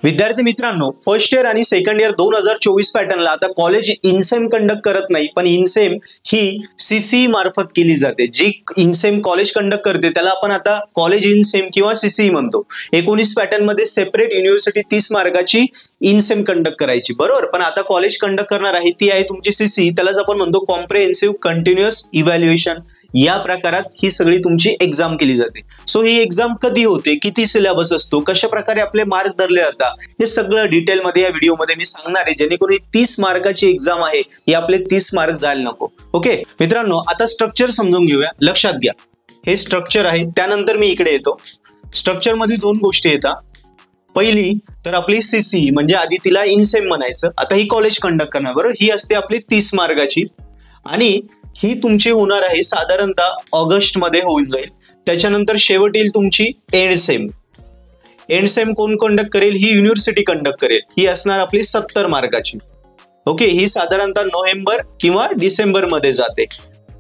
विद्यार्थी मित्रांनो, first year आणि सेकंड इयर 2024 पॅटर्नला आता कॉलेज इनसेम कंडक्ट करत नाही, पण इनसेम ही सीसी मार्फत केली जाते। जी इनसेम कॉलेज कंडक्ट करते त्याला आपण आता कॉलेज इनसेम किंवा सीसी म्हणतो। 19 पॅटर्न मध्ये सेपरेट युनिव्हर्सिटी 30 मार्काची इनसेम कंडक्ट करायची, बरोबर। पण आता कॉलेज कंडक्ट करणार आहे ती आहे तुमची सीसी, त्यालाच आपण म्हणतो कॉम्प्रिहेन्सिव्ह कंटिन्युअस इव्हॅल्युएशन। या प्रकारात ही सगळी तुमची एग्जाम केली जाते। सो ही एग्जाम कधी होते, किती सिलेबस असतो, कशा प्रकारे आपले मार्क धरले जातात, हे सगळं डिटेल मध्ये या व्हिडिओ मध्ये मी सांगणार आहे, जेणेकरून 30 मार्काची एग्जाम आहे ही आपले 30 मार्क जायला नको। ओके मित्रांनो, आता स्ट्रक्चर समजून घेऊया। लक्षात घ्या, हे स्ट्रक्चर आहे, त्यानंतर मी इकडे येतो। स्ट्रक्चर मध्ये दोन गोष्टी येतात। पहिली तर आपली सीसी, म्हणजे आधी तिला इनसेम म्हणायचं, आता ही कॉलेज कंडक्ट करणार, बरोबर। ही असते आपली 30 मार्काची आणि ही तुमची होणार आहे साधारणतः ऑगस्ट मध्ये होऊन जाईल। त्याच्यानंतर शेवट येईल तुमची एंड सेम। एंड सेम कोण कंडक्ट करेल? ही युनिव्हर्सिटी कंडक्ट करेल। ही असणार आपली 70 मार्काची। ओके, ही साधारणतः नोव्हेंबर किंवा डिसेंबर मध्ये जाते।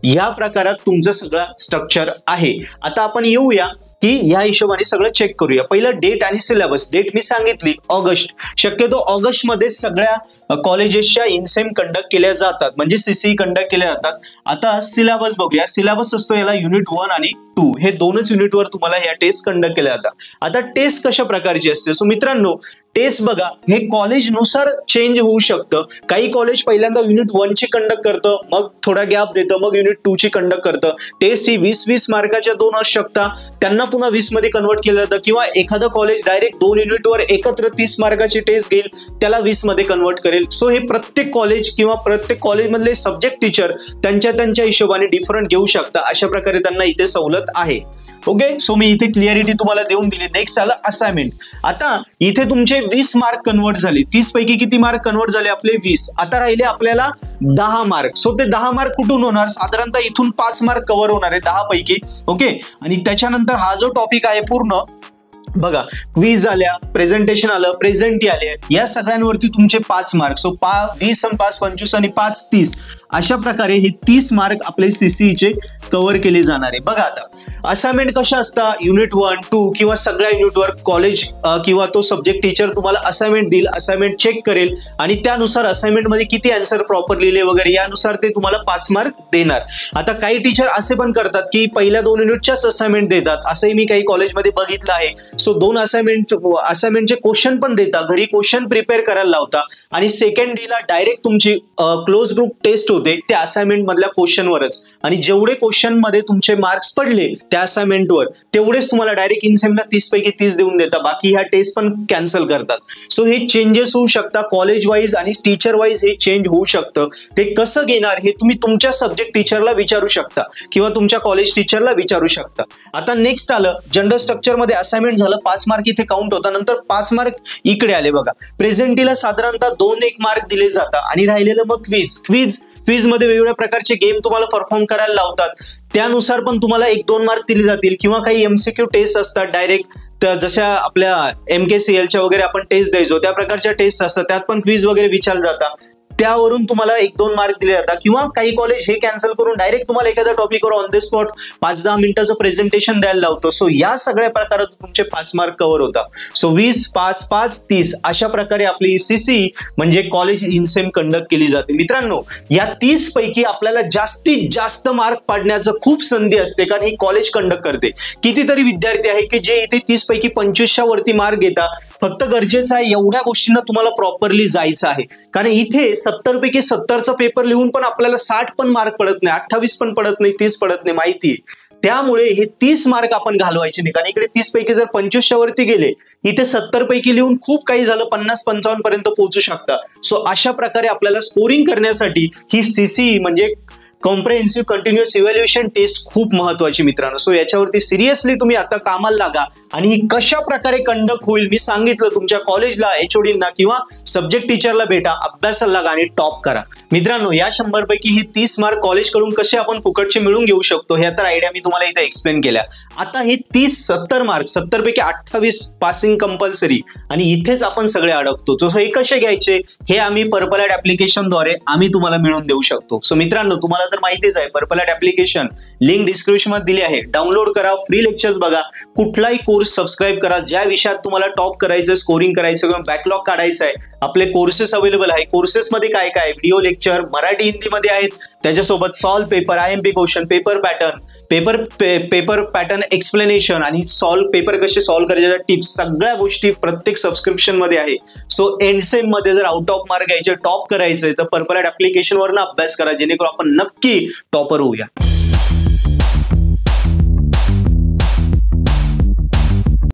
या प्रकारात तुमचं सगळं स्ट्रक्चर आहे। आता आपण येऊया की या हिशोबाने सगळं चेक करूया। पहिलं डेट आणि सिलेबस। डेट मी सांगितली ऑगस्ट, शक्यतो ऑगस्ट मध्ये सगळ्या कॉलेजेसच्या इनसेम कंडक्ट केल्या जातात, म्हणजे सीसी कंडक्ट केल्या जातात। आता सिलेबस बघूया। सिलेबस असतो याला युनिट 1 आणि 2 हे दोनच युनिटवर तुम्हाला ह्या टेस्ट कंडक्ट केल्या जातात। आता टेस्ट कशा प्रकारची असते? सो मित्रांनो, टेस्ट बघा, हे कॉलेज नुसार चेंज होऊ शकतं। काही कॉलेज पहिल्यांदा युनिट 1 ची कंडक्ट करतं, मग थोडा गॅप देतं, मग युनिट 2 ची कंडक्ट करतं। टेस्ट ही 20-20 मार्काच्या दोन असू शकतात, त्यांना पुन्हा 20 मध्ये कन्वर्ट केलं जातं, किंवा एखादं कॉलेज डायरेक्ट 2 युनिटवर एकत्र 30 मार्काची टेस्ट घेईल, त्याला 20 मध्ये कन्वर्ट करेल। सो हे प्रत्येक कॉलेज किंवा प्रत्येक कॉलेज मधले सब्जेक्ट टीचर त्यांच्या हिशोबाने डिफरंट घेऊ शकतात। अशा प्रकारे त्यांना इथे सवलत आहे। ओके, सो मी इथे क्लिअरिटी तुम्हाला देऊन दिली। नेक्स्ट आलं असाइनमेंट। आता इथे तुमचे 20 मार्क कन्वर्ट झाले, 30 पैकी किती मार्क कन्वर्ट झाले? आपले 20। आता राहिले आपल्याला 10 मार्क। सो ते 10 मार्क कुठून होणार? साधारणतः इथून 5 मार्क कव्हर होणार आहे 10 पैकी। ओके, आणि त्याच्यानंतर हा जो टॉपिक आहे पूर्ण बघा, क्विज आल्या, प्रेझेंटेशन आलं, प्रेझेंटी आले, या सगळ्यांवरती तुमचे 5 मार्क। सो 20 आणि 5 25 आणि 5 30 अशा प्रकारे हे 30 मार्क आपले सीसीचे कव्हर केले जाणार आहे। बघा आता असाइनमेंट कशा असतात? युनिट 1, 2 किंवा सगळ्या युनिटवर कॉलेज किंवा तो सब्जेक्ट टीचर तुम्हाला असाइनमेंट देईल, असाइनमेंट चेक करेल आणि त्यानुसार असाइनमेंट मध्ये किती आन्सर प्रॉपर लिहिले वगैरे यानुसार ते तुम्हाला 5 मार्क देणार। आता काही टीचर असे पण करतात की पहिल्या 2 युनिटच्याच असाइनमेंट देतात, असंही मी काही कॉलेजमध्ये बघितलं आहे। सो 2 असाइनमेंटचे क्वेश्चन पण देतात, घरी क्वेश्चन प्रिपेअर करायला लावता आणि सेकंड डे ला डायरेक्ट तुमची क्लोज ग्रुप टेस्ट होते त्या असाइनमेंट मधल्या क्वेश्चनवरच, आणि जेवढे क्वेश्चन मध्ये तुमचे मार्क्स पडले त्या असाइनमेंटवर तेवढेच तुम्हाला डायरेक्ट इनसेमला 30 पैकी 30 देऊन देतात, बाकी ह्या टेस्ट पण कॅन्सल करतात। सो हे चेंजेस होऊ शकतात कॉलेज वाईज आणि टीचर वाईज, हे चेंज होऊ शकतं। ते कसं घेणार हे तुम्ही तुमच्या सब्जेक्ट टीचरला विचारू शकता किंवा तुमच्या कॉलेज टीचरला विचारू शकता। आता नेक्स्ट आलं जनरल स्ट्रक्चर मध्ये असाइनमेंट झालं, 5 मार्क इथे काउंट होता, नंतर 5 मार्क इकडे आले। बघा, प्रेझेंटीला साधारणतः 2-1 मार्क दिले जातात आणि राहिलेलं मग क्विज मध्ये वेगवेगळ्या प्रकारचे गेम तुम्हाला परफॉर्म करायला लावतात, त्यानुसार पण तुम्हाला 1-2 मार्क दिले जातील, किंवा काही एमसीक्यू टेस्ट असतात डायरेक्ट, जशा आपल्या MKCLच्या वगैरे आपण टेस्ट द्यायचो त्या प्रकारच्या टेस्ट असतात, त्यात पण क्विज वगैरे विचारले जातात, त्यावरून तुम्हाला 1-2 मार्क दिले जातात। किंवा काही कॉलेज हे कॅन्सल करून डायरेक्ट तुम्हाला एखाद्या टॉपिकवर ऑन द स्पॉट 5-10 मिनिटाचं प्रेझेंटेशन द्यायला लावतो। सो या सगळ्या प्रकारात तुमचे 5 मार्क कव्हर होतात। सो 20, 5, 5, 30 अशा प्रकारे आपली सीसी म्हणजे कॉलेज इनसेम कंडक्ट केली जाते। मित्रांनो, या 30 पैकी आपल्याला जास्तीत जास्त मार्क पाडण्याचं खूप संधी असते, कारण ही कॉलेज कंडक्ट करते। कितीतरी विद्यार्थी आहे की जे इथे 30 पैकी 25च्या वरती मार्क घेतात। फक्त गरजेचं आहे एवढ्या गोष्टींना तुम्हाला प्रॉपरली जायचं आहे, कारण इथे 70 पैकी 70चा पेपर लिहून पण आपल्याला 60 पण मार्क पडत नाही, 28 पण पडत नाही, 30 पडत नाही, माहिती आहे। त्यामुळे हे 30 मार्क आपण घालवायचे नाही, कारण इकडे 30 पैकी जर 25च्या वरती गेले, इथे 70 पैकी लिहून खूप काही झालं 50-55 पर्यंत पोहोचू शकता। सो अशा प्रकारे आपल्याला स्कोरिंग करण्यासाठी ही सीसी म्हणजे कॉम्प्रिहेन्सिव्ह कंटिन्युअस इव्हॅल्युएशन टेस्ट खूप महत्वाची मित्रांनो। सो याच्यावरती सिरियसली तुम्ही आता कामाला लागा आणि ही कशा प्रकारे कंडक्ट होईल मी सांगितलं, तुमच्या कॉलेजला HODना किंवा सब्जेक्ट टीचरला भेटा, अभ्यासाला लागा आणि टॉप करा। मित्रांनो, या 100 पैकी ही 30 मार्क कॉलेजकडून कसे आपण फुकटचे मिळवून घेऊ शकतो ह्या तर आयडिया मी तुम्हाला इथे एक्सप्लेन केल्या। आता हे 30-70 मार्क, 70 पैकी 28 पासिंग कंपल्सरी, आणि इथेच आपण सगळे अडकतो। सो हे कसे घ्यायचे हे आम्ही पर्पल ऍड ऍप्लिकेशनद्वारे आम्ही तुम्हाला मिळवून देऊ शकतो। सो मित्रांनो, तुम्हाला तर माहितीच आहे, purple at application link description मध्ये दिली आहे. डाउनलोड करा, फ्री लेक्चर्स बघा, कुठलाही कोर्स सबस्क्राईब करा. ज्या विषयात तुम्हाला टॉप करायचं, स्कोरिंग करायचं किंवा बॅकलॉग काढायचं आहे, आपले कोर्सेस अवेलेबल आहे. कोर्सेसमध्ये काय काय व्हिडिओ लेक्चर मराठी हिंदीमध्ये आहेत, त्याच्यासोबत solve paper, IMP question, paper pattern explanation आणि सॉल्व पेपर कसे सॉल्व करायचे टिप्स, सगळ्या गोष्टी प्रत्येक सबस्क्रिप्शन मध्ये आहे. सो एंडसेम मध्ये जर आउट ऑफ मार्क घ्यायचे, टॉप करायचंय, तर पर्पल ॲट ऍप्लिकेशन वरनं अभ्यास करा, जेणेकरून आपण नक्की टॉपर होऊया.